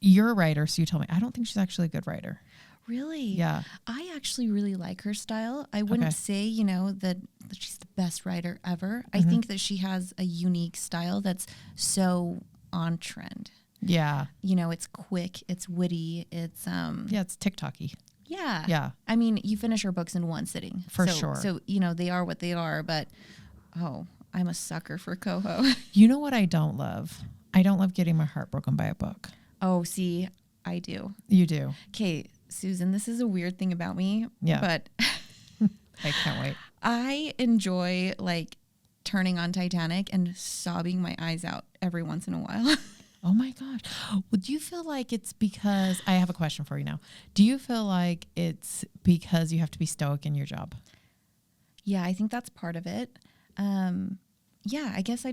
You're a writer, so you tell me. I don't think she's actually a good writer. Really? Yeah. I actually really like her style. I wouldn't say, that she's the best writer ever. I think that she has a unique style that's so on trend. Yeah. It's quick, it's witty, it's Yeah, it's TikTok-y. Yeah. Yeah. I mean, you finish her books in one sitting. For sure. So, they are what they are, but I'm a sucker for Coho. You know what I don't love? I don't love getting my heart broken by a book. Oh, see, I do. You do. Okay, Susan, this is a weird thing about me. Yeah. But I can't wait. I enjoy like turning on Titanic and sobbing my eyes out every once in a while. Oh my gosh. Well, do you feel like it's because, I have a question for you now. Do you feel like it's because you have to be stoic in your job? Yeah, I think that's part of it. Yeah, I guess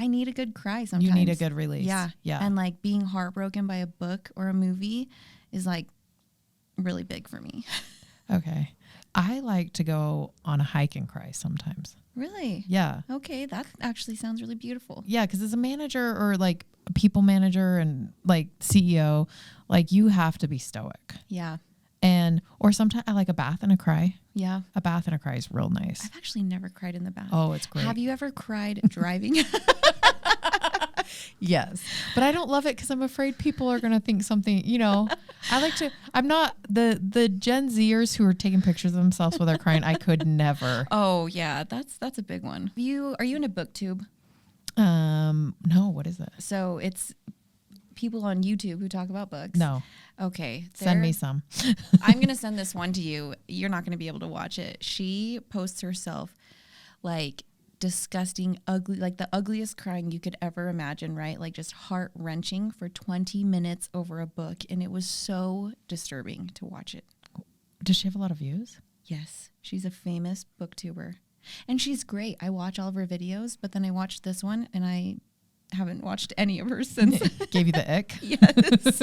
I need a good cry sometimes. You need a good release. Yeah. Yeah. And like being heartbroken by a book or a movie is like really big for me. Okay. I like to go on a hike and cry sometimes. Really? Yeah. Okay, that actually sounds really beautiful. Yeah, because as a manager or like a people manager and like CEO, like you have to be stoic. Yeah. Or sometimes I like a bath and a cry. Yeah. A bath and a cry is real nice. I've actually never cried in the bath. Oh, it's great. Have you ever cried driving? Yes. But I don't love it because I'm afraid people are going to think something, I'm not the Gen Zers who are taking pictures of themselves while they're crying. I could never. Oh yeah, that's a big one. Are you in a booktube? No, what is it? So it's people on YouTube who talk about books. No. Okay. Send me some. I'm going to send this one to you. You're not going to be able to watch it. She posts herself like disgusting, ugly, like the ugliest crying you could ever imagine, right? Like just heart wrenching for 20 minutes over a book. And it was so disturbing to watch it. Does she have a lot of views? Yes. She's a famous booktuber. And she's great. I watch all of her videos, but then I watched this one and I haven't watched any of hers since. Gave you the ick? Yes.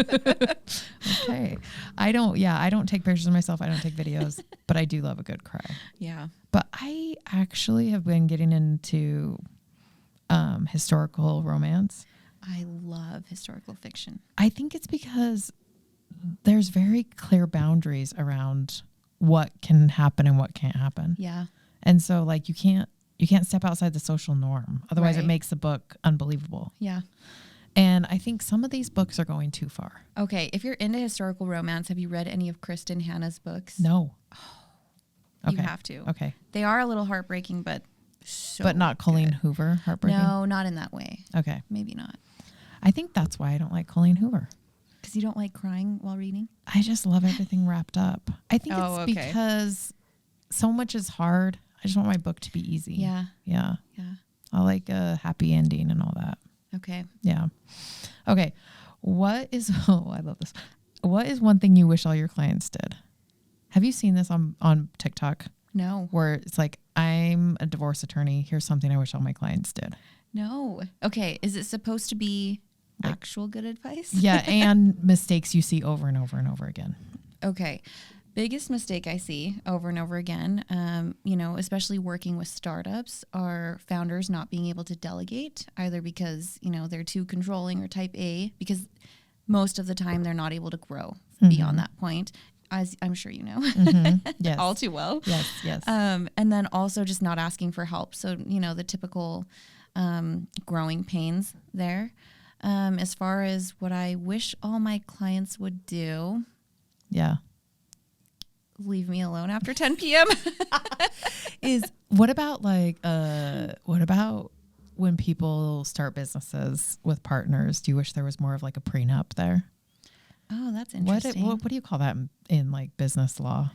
Okay. I don't take pictures of myself. I don't take videos, but I do love a good cry. Yeah. But I actually have been getting into historical romance. I love historical fiction. I think it's because there's very clear boundaries around what can happen and what can't happen. Yeah. And so like you can't step outside the social norm. Otherwise Right. it makes the book unbelievable. Yeah. And I think some of these books are going too far. Okay. If you're into historical romance, have you read any of Kristen Hanna's books? No. You have to. Okay. They are a little heartbreaking, but so But not Colleen good. Hoover heartbreaking? No, not in that way. Okay. Maybe not. I think that's why I don't like Colleen Hoover. Because you don't like crying while reading? I just love everything wrapped up. I think Oh, it's okay. because so much is hard. I just want my book to be easy. Yeah. Yeah. Yeah. I like a happy ending and all that. Okay. Yeah. Okay. What is, oh, I love this. What is one thing you wish all your clients did? Have you seen this on TikTok No. where it's like, I'm a divorce attorney. Here's something I wish all my clients did. No. Okay. Is it supposed to be actual good advice? Yeah. And mistakes you see over and over and over again. Okay. Biggest mistake I see over and over again, especially working with startups, are founders not being able to delegate, either because, they're too controlling or type A, because most of the time they're not able to grow beyond that point, as I'm sure you know, Yes. all too well. Yes. Yes. And then also just not asking for help. So, the typical growing pains there. As far as what I wish all my clients would do, yeah. leave me alone after 10 p.m. What about when people start businesses with partners? Do you wish there was more of like a prenup there? Oh, that's interesting. What do you call that in like business law?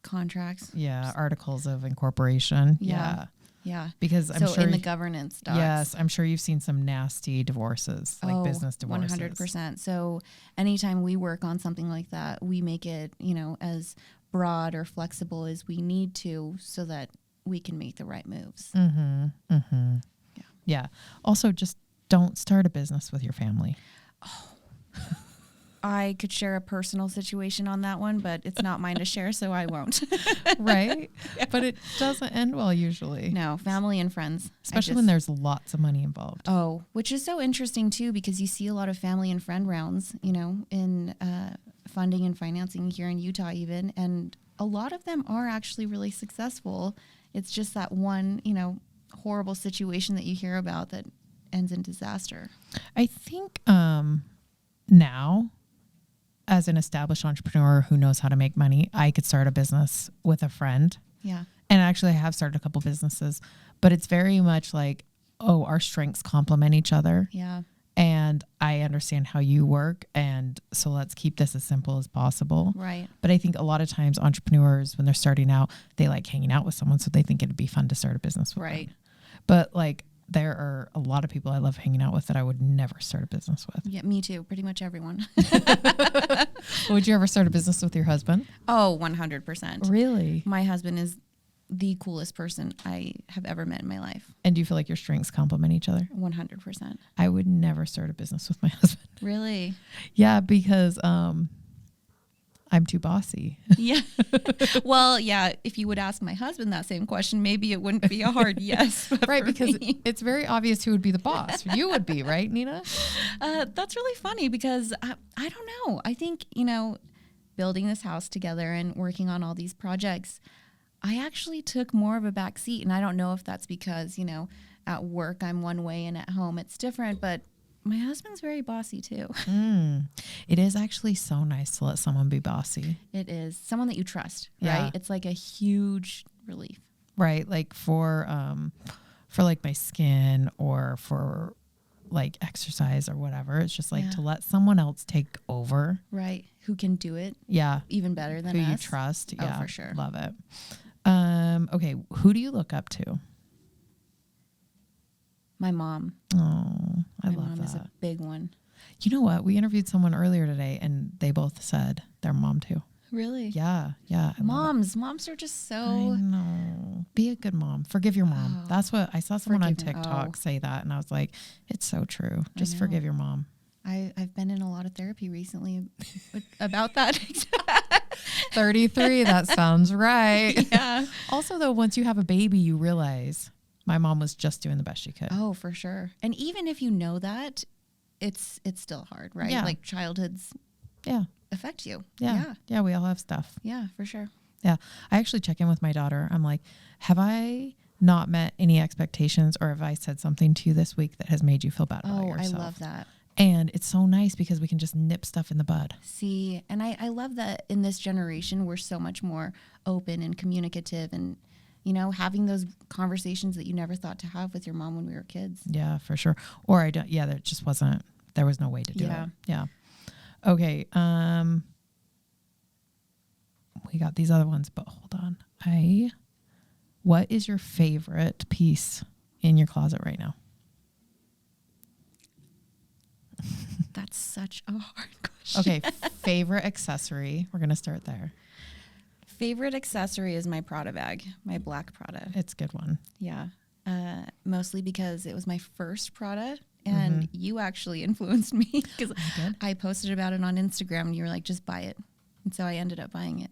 Contracts. Yeah, articles of incorporation. Yeah. Yeah. Because I'm sure in the governance docs. Yes, I'm sure you've seen some nasty divorces, like business divorces. 100%. So anytime we work on something like that, we make it, as broad or flexible as we need to so that we can make the right moves. Mm-hmm. Mm-hmm. Yeah. Yeah. Also, just don't start a business with your family. I could share a personal situation on that one, but it's not mine to share, so I won't. Right? Yeah. But it doesn't end well usually. No, family and friends. Especially when there's lots of money involved. Oh, which is so interesting too, because you see a lot of family and friend rounds, in funding and financing here in Utah even, and a lot of them are actually really successful. It's just that one, horrible situation that you hear about that ends in disaster. I think now, as an established entrepreneur who knows how to make money, I could start a business with a friend. Yeah. And actually I have started a couple businesses, but it's very much like, oh, our strengths complement each other. Yeah. And I understand how you work. And so let's keep this as simple as possible. Right. But I think a lot of times entrepreneurs, when they're starting out, they like hanging out with someone. So they think it'd be fun to start a business with. Right. them. But like, there are a lot of people I love hanging out with that I would never start a business with. Yeah, me too. Pretty much everyone. Would you ever start a business with your husband? Oh, 100%. Really? My husband is the coolest person I have ever met in my life. And do you feel like your strengths complement each other? 100%. I would never start a business with my husband. Really? Yeah, because I'm too bossy. Yeah. Well, yeah, if you would ask my husband that same question, maybe it wouldn't be a hard yes. Right, for because me. it's very obvious who would be the boss. You would be, right, Nina? That's really funny because I don't know. I think, building this house together and working on all these projects, I actually took more of a back seat. And I don't know if that's because, at work I'm one way and at home it's different, but my husband's very bossy too. It is actually so nice to let someone be bossy. It is someone that you trust, Yeah. right? It's like a huge relief. Right. Like for for like my skin or for like exercise or whatever. It's just like Yeah. to let someone else take over. Right. Who can do it Yeah. even better than Who us. you trust. Oh, Yeah. for sure. Love it. Okay. Who do you look up to? My mom. Oh, I My love mom that. is a big one. You know what? We interviewed someone earlier today and they both said their mom too. Really? Yeah. Yeah. I love it. Moms are just I so. know. Be a good mom. Forgive your mom. Oh, That's what I saw someone on forgive- TikTok oh. say that. And I was like, it's so true. Just know. forgive your mom. I've been in a lot of therapy recently about that. 33. That sounds right. Yeah. Also, though, once you have a baby, you realize my mom was just doing the best she could. Oh, for sure. And even if you know that, it's still hard, right? Yeah. Like childhoods Yeah. affect you. Yeah. Yeah. Yeah. We all have stuff. Yeah, for sure. Yeah. I actually check in with my daughter. I'm like, have I not met any expectations or have I said something to you this week that has made you feel bad about Oh, yourself? I love that. And it's so nice because we can just nip stuff in the bud. See, and I love that in this generation, we're so much more open and communicative and, you know, having those conversations that you never thought to have with your mom when we were kids. Yeah, for sure. Or I don't, yeah, there was no way to do Yeah. it. Yeah. Okay. We got these other ones, but hold on. What is your favorite piece in your closet right now? That's such a hard question. Okay. Favorite accessory. We're going to start there. Favorite accessory is my Prada bag, my black Prada. It's a good one. Yeah. Mostly because it was my first Prada and you actually influenced me because did? I posted about it on Instagram and you were like, just buy it. And so I ended up buying it.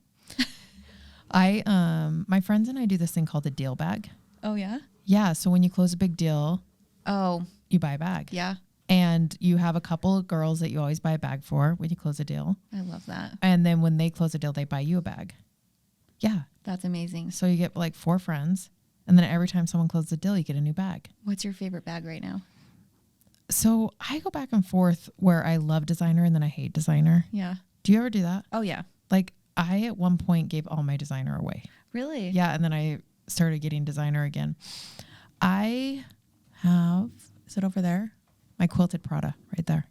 My friends and I do this thing called the deal bag. Oh, yeah? Yeah. So when you close a big deal, Oh, you buy a bag. yeah. And you have a couple of girls that you always buy a bag for when you close a deal. I love that. And then when they close a deal, they buy you a bag. Yeah. That's amazing. So you get like 4 friends. And then every time someone closes a deal, you get a new bag. What's your favorite bag right now? So I go back and forth where I love designer and then I hate designer. Yeah. Do you ever do that? Oh, yeah. Like I at one point gave all my designer away. Really? Yeah. And then I started getting designer again. I have, is it over there? My quilted Prada right there.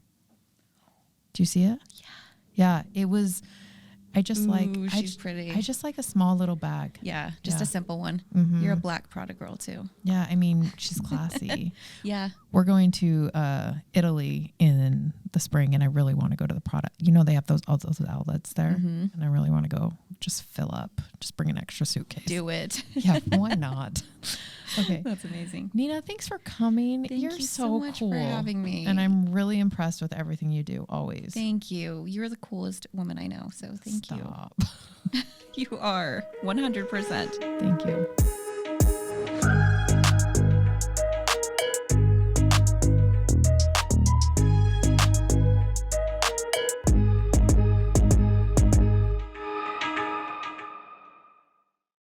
Do you see it? Yeah. Yeah. It was, I just she's pretty. I just like a small little bag. Yeah. Just Yeah. a simple one. Mhm. You're a black Prada girl too. Yeah. I mean, she's classy. Yeah. We're going to Italy in the spring and I really want to go to the Prada. You know, they have all those outlets there and I really want to go just fill up, just bring an extra suitcase. Do it. Yeah. Why not? Okay. That's amazing. Nina, thanks for coming. Thank You're you so so much cool. for having me. And I'm really impressed with everything you do always. Thank you. You're the coolest woman I know. So thank Stop. you. You are 100%. Thank you.